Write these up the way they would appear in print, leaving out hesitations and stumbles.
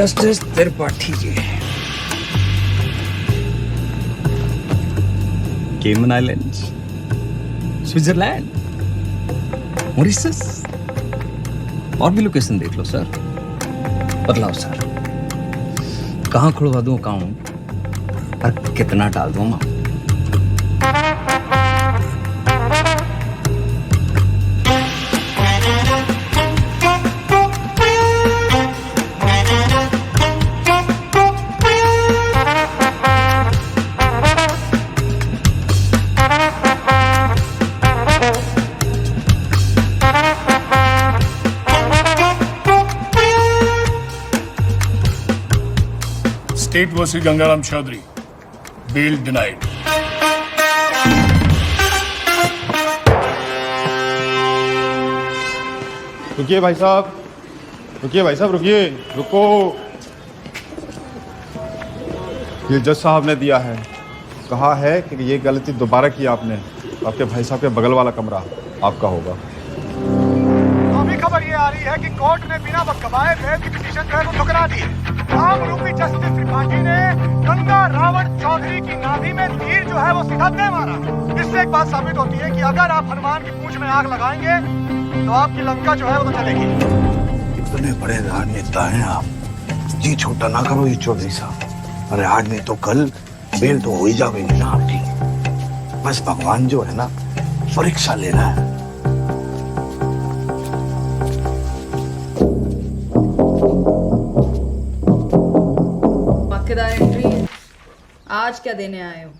Justice Tripathi ji, केमन islands, Switzerland, Mauritius, और भी लोकेशन देख लो सर। बदलाओ सर, कहाँ खुलवा दूं अकाउंट और कितना डाल दूं मैं? State versus Gangaram Chaudhary. Bail denied. रुकिए भाई साहब, रुकिए भाई साहब, रुकिए, रुको। ये जज साहब ने दिया है, कहा है कि ये गलती दोबारा की आपने, आपके भाई साहब के बगल वाला कमरा आपका होगा। अभी खबर ये आ रही है कि कोर्ट ने बिना वक्त गवाए बेल की पिटीशन जो है वो ठुकरा दी। आम रूपी जस्टिस त्रिपाठी ने गंगा रावण चौधरी की नाभि में तीर जो है वो सीधा दे मारा। इससे एक बात साबित होती है कि अगर आप हनुमान की पूंछ में आग लगाएंगे तो आपकी लंका जो है वो तो चलेगी। इतने बड़े राजनेता हैं आप, जी छोटा ना करो ये चौधरी साहब। अरे आज नहीं तो कल बेल तो हो ही जाएगी ना आपकी। बस भगवान जो है ना परीक्षा ले रहा है। एंट्री। आज क्या देने आए हो?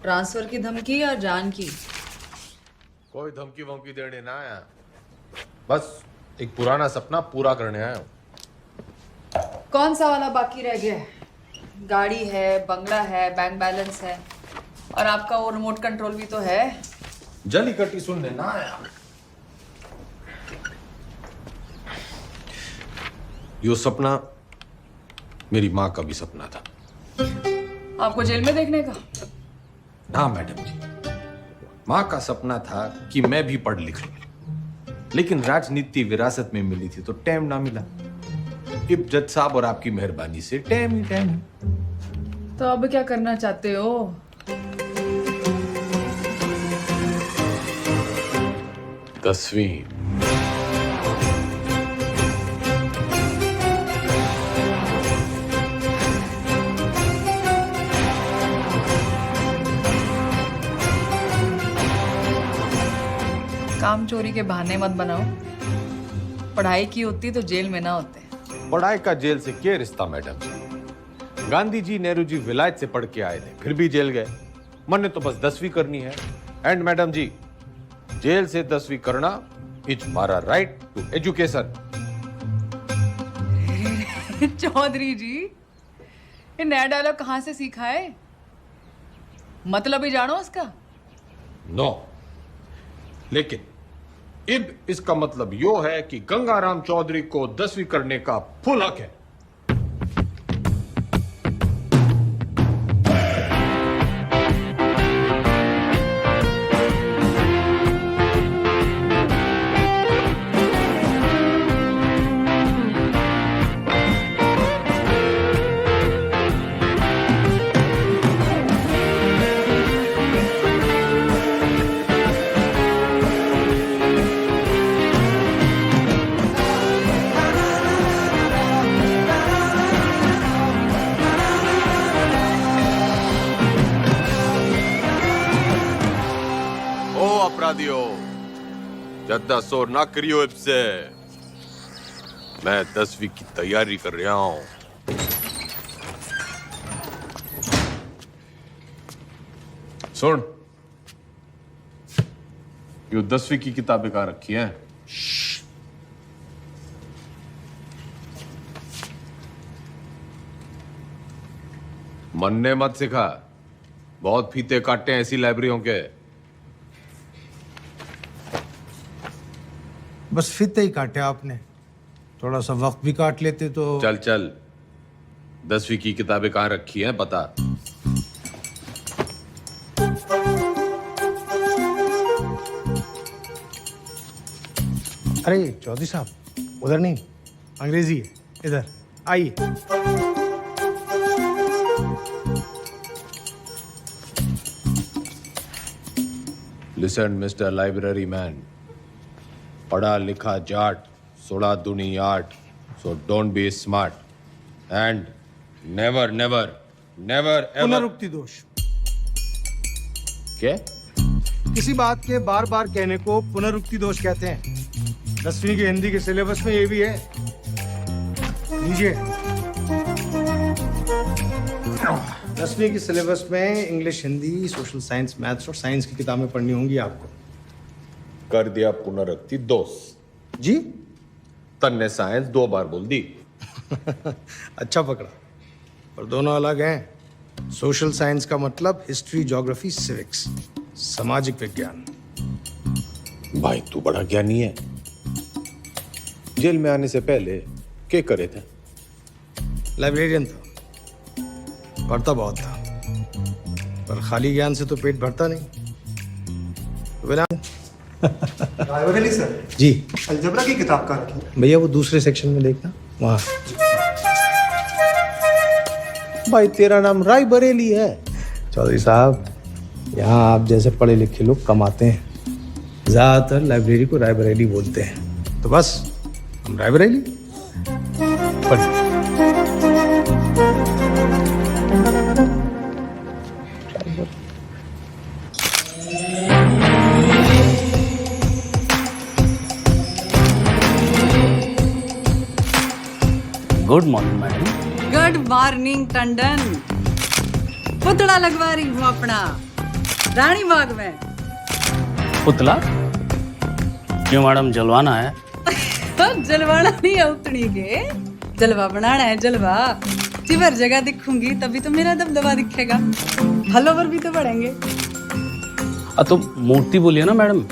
ट्रांसफर की धमकी या जान की? कोई धमकी वमकी देने ना आया, बस एक पुराना सपना पूरा करने आया हूँ। कौन सा वाला बाकी रह गया है? गाड़ी है, बंगला है, बैंक बैलेंस है, और आपका वो रिमोट कंट्रोल भी तो है। जली कटी सुनने ना आया। यो सपना मेरी माँ का भी सपना था। आपको जेल में देखने का? ना मैडम जी, माँ का सपना था कि मैं भी पढ़ लिख लूं, लेकिन राजनीति विरासत में मिली थी तो टाइम ना मिला। अब जज साहब और आपकी मेहरबानी से टाइम ही टाइम है। तो अब क्या करना चाहते हो? दसवीं। काम चोरी के बहाने मत बनाओ। पढ़ाई की होती तो जेल में ना होते। पढ़ाई का जेल से क्या रिश्ता मैडम जी? गांधी जी, नेहरू जी विलायत से पढ़ के आए थे, फिर भी जेल गए। मन तो बस 10वीं करनी है। एंड मैडम जी, जेल से 10वीं करना इज हमारा राइट टू एजुकेशन। चौधरी जी, ये नया डायलॉग कहाँ से सीखा है? मतलब ही जानो उसका? नो, लेकिन अब इसका मतलब यो है कि गंगाराम चौधरी को 10वीं करने का फुल हक है। अपराधियों, ज्यादा शोर ना करियो। अब से मैं 10वीं की तैयारी कर रहा हूं। सुन, यो 10वीं की किताबें कहाँ रखी हैं? मन्ने मत सिखा, बहुत फीते काटे हैं ऐसी लाइब्रेरियों के। बस फीते ही काटे आपने, थोड़ा सा वक्त भी काट लेते तो। चल चल, 10वीं की किताबें कहाँ रखी हैं बता। अरे चौधरी साहब, उधर नहीं, अंग्रेजी है इधर। आइए। लिसन मिस्टर लाइब्रेरी मैन, पढ़ा लिखा जाट, 16 दूनी 8, so don't be smart and never never never ever. पुनरुक्ति दोष। क्या? किसी बात के बार बार कहने को पुनरुक्ति दोष कहते हैं। 10वीं के हिंदी के सिलेबस में ये भी है। लीजिए। 10वीं की सिलेबस में English, Hindi, social science, maths और साइंस की किताबें पढ़नी होंगी आपको। कर दिया पुनरुक्ति दोष जी। तन्ने साइंस 2 बार बोल दी। अच्छा पकड़ा, पर दोनों अलग हैं। सोशल साइंस का मतलब हिस्ट्री, ज्योग्राफी, सिविक्स, सामाजिक विज्ञान। भाई तू बड़ा ज्ञानी है। जेल में आने से पहले क्या करे थे? लाइब्रेरियन था, पढ़ता बहुत था, पर खाली ज्ञान से तो पेट भरता नहीं। तो बिना रायबरेली सर, जी अलजबरा की किताब का रखी। भैया वो दूसरे सेक्शन में देखना, वहाँ। भाई तेरा नाम राय बरेली है। चौधरी साहब, यहाँ आप जैसे पढ़े लिखे लोग कम आते हैं। ज्यादातर लाइब्रेरी को रायबरेली बोलते हैं, तो बस हम रायबरेली पढ़। Good morning madam. Good morning Tandon. पुतला लगवा रही हूँ अपना रानी बाग में। पुतला? क्यों मैडम, जलवाना है? जलवाना नहीं है उतनी के, जलवा बनाना है। जलवा जिधर जगह दिखूंगी तभी तो मेरा दबदबा दिखेगा, फॉलोवर भी तो बढ़ेंगे। तो मूर्ति बोलिए ना मैडम।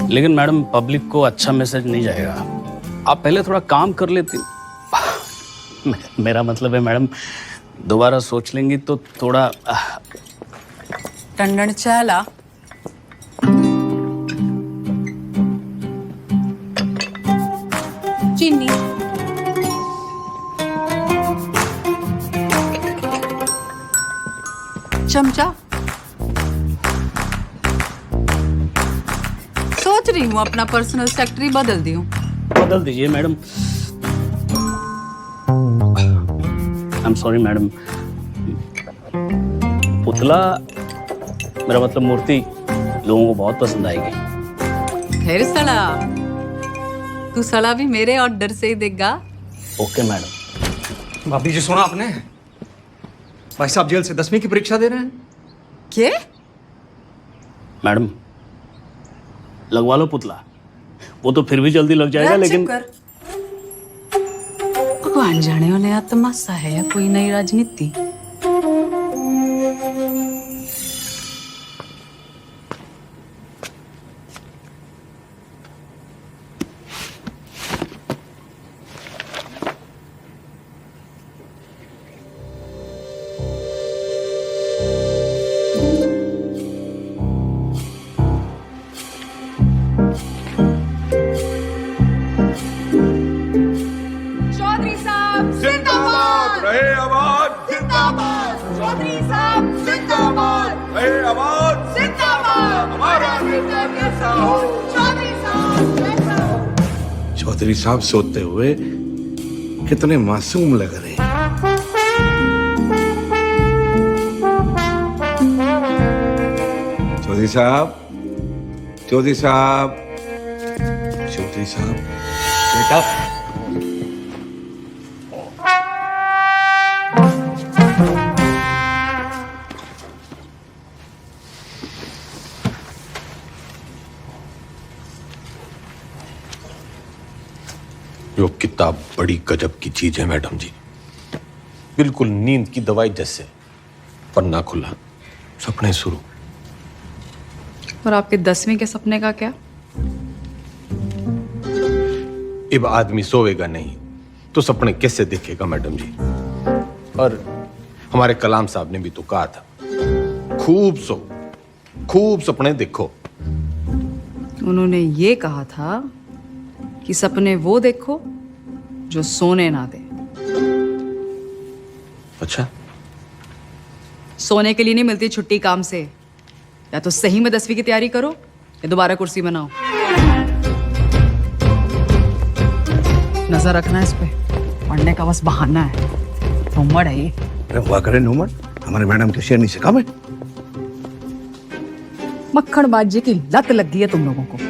लेकिन मैडम पब्लिक को अच्छा मैसेज नहीं जाएगा। आप पहले थोड़ा काम कर लेती। मेरा मतलब है मैडम, दोबारा सोच लेंगी तो थोड़ा। टंडन चाला चीनी चमचा। सोच रही हूँ अपना पर्सनल सेक्रेटरी बदल दी हूँ। बदल दीजिए madam. I am sorry madam. पुतला, मेरा मतलब मूर्ति, लोगों को बहुत पसंद आएगी। फिर सड़ा, तू सड़ा भी मेरे ऑर्डर से ही देगा। Okay madam. भाभी जी सुना आपने? भाई साहब जेल से 10वीं की परीक्षा दे रहे हैं। क्या? मैडम लगवा लो पुतला, वो तो फिर भी जल्दी लग जाएगा। लेकिन भगवान जाने हो नया तमाशा है या कोई नई राजनीति। चौधरी साहब जिंदाबाद रहे आबाद, जिंदाबाद। चौधरी साहब जिंदाबाद रहे आबाद। जिंदाबाद। हमारा नेता कैसा हो? चौधरी साहब कैसा हो? चौधरी साहब सोते हुए कितने मासूम लग रहे हैं। चौधरी साहब, चौधरी साहब, चौधरी साहब, बेटा। यो किताब बड़ी गजब की चीज है मैडम जी, बिल्कुल नींद की दवाई जैसे। पन्ना खुला, सपने शुरू। और आपके 10वीं के सपने का क्या? अब आदमी सोएगा नहीं तो सपने कैसे देखेगा मैडम जी? और हमारे कलाम साहब ने भी तो कहा था, खूब सो, खूब सपने देखो। उन्होंने ये कहा था कि सपने वो देखो जो सोने ना दे। अच्छा, सोने के लिए नहीं मिलती छुट्टी काम से। या तो सही में 10वीं की तैयारी करो या दोबारा कुर्सी बनाओ। नजर रखना इस पे, पढ़ने का बस बहाना है। नोमड़ है ये। अरे हुआ करे नोमड़, हमारे मैडम के शेरनी से कम है। मक्खन बाजी की लत लग गई है तुम लोगों को।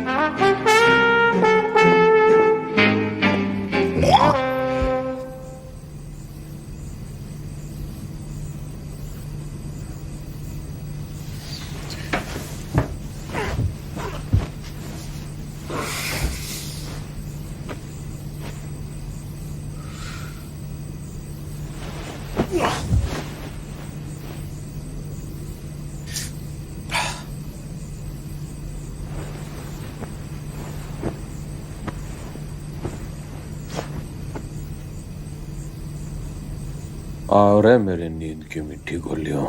आ रहे मेरे नींद की मिट्टी गोलियों।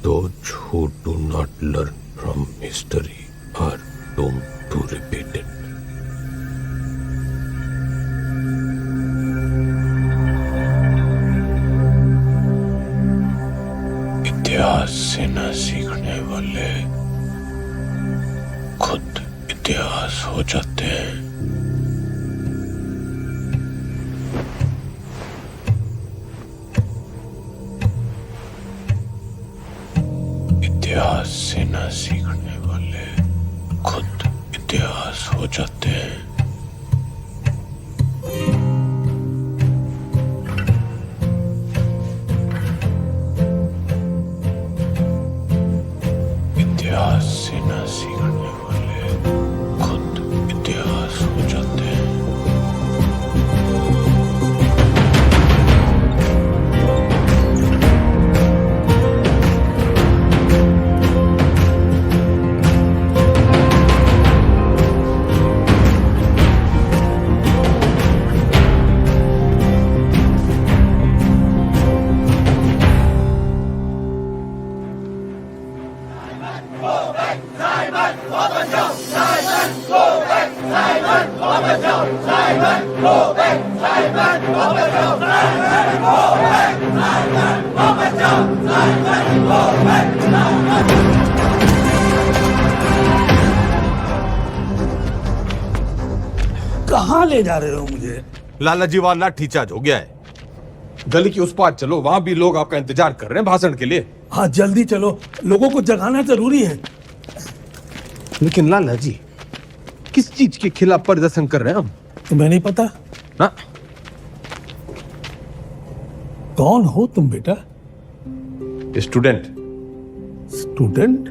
Those who do not learn from history are doomed to repeat it. इतिहास से न सीखने वाले खुद इतिहास हो जाते हैं। इतिहास से न सीखने वाले खुद इतिहास हो जाते हैं। इतिहास से न सीखने वाले खुद इतिहास हो जाते हैं। कहाँ ले जा रहे हो मुझे? लाला जी वाला लाठी चार्ज हो गया है। गली की उस पार चलो, वहां भी लोग आपका इंतजार कर रहे हैं भाषण के लिए। हाँ जल्दी चलो, लोगों को जगाना जरूरी है। लेकिन लाला जी, किस चीज के खिलाफ प्रदर्शन कर रहे हैं हम? तुम्हें नहीं पता? ना? कौन हो तुम बेटा? स्टूडेंट। स्टूडेंट?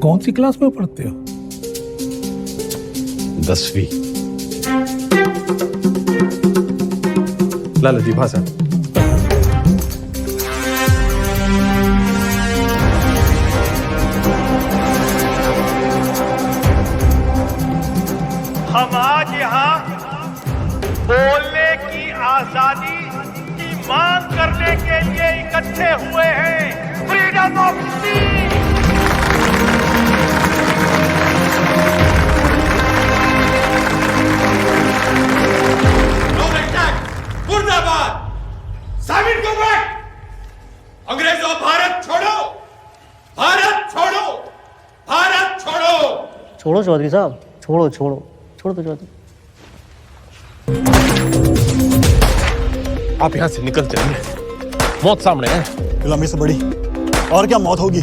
कौन सी क्लास में पढ़ते हो? 10वीं। लाला जी भाषण। हम आज यहाँ बोलने की आजादी की मांग करने के लिए इकट्ठे हुए हैं। Freedom of speech. मुर्दाबाद। साबित को बैक। अंग्रेजों, भारत छोड़ो, भारत छोड़ो, भारत छोड़ो। छोड़ो चौधरी साहब, छोड़ो छोड़ो छोड़ो तो चौधरी। आप यहां से निकल चलिए, मौत सामने है। लंबी से बड़ी और क्या मौत होगी?